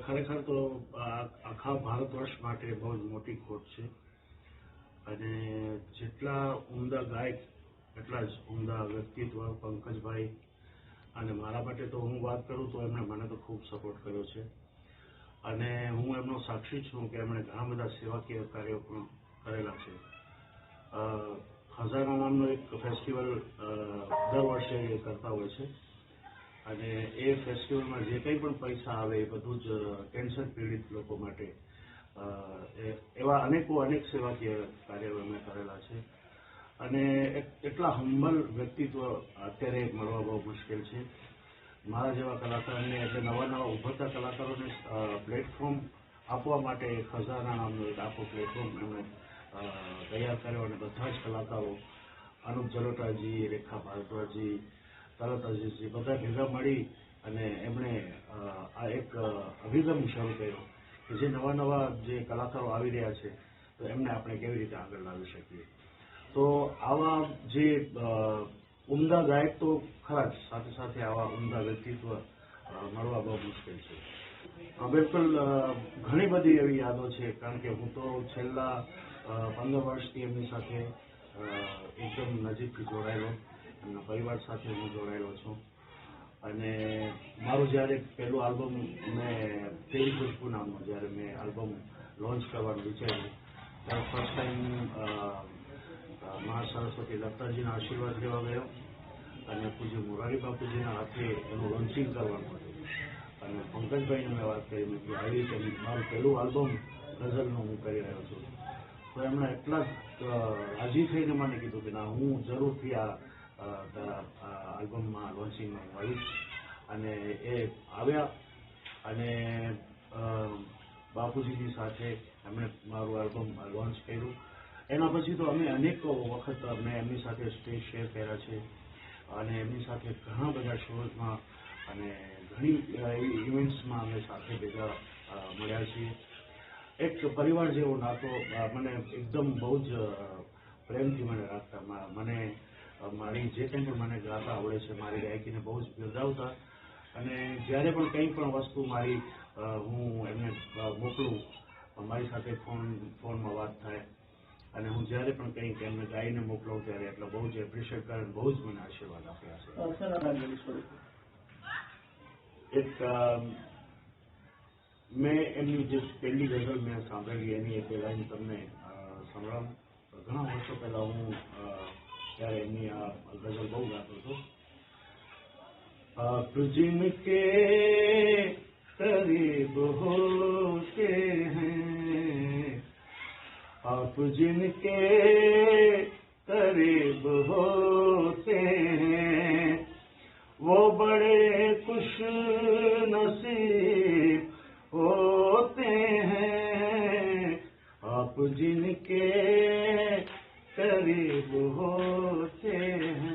ખરેખર તો આખા ભારત વર્ષ માટે બહુ જ મોટી ખોટ છે અને જેટલા ઉમદા ગાયક એટલા જ ઉમદા વ્યક્તિત્વ પંકજભાઈ અને મારા માટે તો હું વાત કરું તો એમણે મને તો ખૂબ સપોર્ટ કર્યો છે અને હું એમનો સાક્ષી છું કે એમણે ઘણા બધા સેવાકીય કાર્યો પણ કરેલા છે. ખજાના નામનો એક ફેસ્ટિવલ દર વર્ષે કરતા હોય છે અને એ ફેસ્ટિવલમાં જે કંઈ પણ પૈસા આવે એ બધું જ કેન્સર પીડિત લોકો માટે એવા અનેક સેવાકીય કાર્યો એમણે કરેલા છે અને એટલા હંબલ વ્યક્તિત્વ અત્યારે મળવા બહુ મુશ્કેલ છે. મારા જેવા કલાકારને એટલે નવા ઉભરતા કલાકારોને પ્લેટફોર્મ આપવા માટે ખજાના નામનો એક આખો પ્લેટફોર્મ એમણે તૈયાર કર્યો અને બધા જ કલાકારો અનુપ જલોટાજી, રેખા ભારદ્વાજી, તલત અઝીઝજી બધા ભેગા મળી અને એમણે આ એક અભિગમ શરૂ કર્યો કે જે નવા જે કલાકારો આવી રહ્યા છે તો એમને આપણે કેવી રીતે આગળ લાવી શકીએ. તો આવા જે ઉમદા ગાયક તો ખરા જ, સાથે સાથે આવા ઉમદા વ્યક્તિત્વ મળવા બહુ મુશ્કેલ છે. બિલકુલ ઘણી બધી એવી યાદો છે કારણ કે હું તો છેલ્લા 15 વર્ષથી એમની સાથે એકદમ નજીકથી જોડાયેલો, એમના પરિવાર સાથે હું જોડાયેલો છું અને મારું જ્યારે પહેલું આલ્બમ મેં તેરી ખુશ્બુ નામનું જ્યારે મેં આલ્બમ લોન્ચ કરવાનું વિચાર્યું ત્યારે ફર્સ્ટ ટાઈમ મહા સરસ્વતી લતાજીના આશીર્વાદ લેવા ગયો અને પૂજ્ય મોરારી બાપુજીના હાથે એનું લોન્ચિંગ કરવાનું હતું અને પંકજભાઈને મેં વાત કરી કે આવી રીતે મારું પહેલું આલ્બમ ગઝલનું હું કરી રહ્યો છું તો એમણે એટલા જ રાજી થઈને મને કીધું કે ના, હું જરૂરથી આ આલ્બમમાં લોન્ચિંગમાં હું આવીશ અને એ આવ્યા અને બાપુજીની સાથે એમણે મારું આલ્બમ લોન્ચ કર્યું. એના પછી તો અમે અનેક વખત મેં એમની સાથે સ્ટેજ શેર કર્યા છે અને એમની સાથે ઘણા બધા શોઝમાં અને ઘણી એવી ઇવેન્ટ્સમાં અમે સાથે ભેગા મળ્યા છીએ. એક પરિવાર જેવો નાતો મને એકદમ બહુ જ પ્રેમથી મને રાખતા, મને મારી જે કંઈ પણ મને ગાતા આવડે છે મારી ગાયકીને બહુ જ બિરદાવતા અને જ્યારે પણ કંઈ પણ વસ્તુ મારી હું એમને મોકલું, મારી સાથે ફોનમાં વાત થાય અને હું જ્યારે પણ કંઈક એમને ગાઈને મોકલાવું ત્યારે એટલે બહુ જ એપ્રિશિએટ કરે, બહુ જ મને આશીર્વાદ આપ્યા છે. એક મેં એમની જે પહેલી ગઝલ મેં સાંભળેલી એની એક લાઈન તમને સંભળાવું. ઘણા વર્ષો પહેલા હું ત્યારે એમની આ ગઝલ બહુ ગાતો હતો. आप जिनके करीब होते हैं, आप जिनके करीब होते हैं, वो बड़े खुश नसीब होते हैं. आप जिनके करीब होते हैं.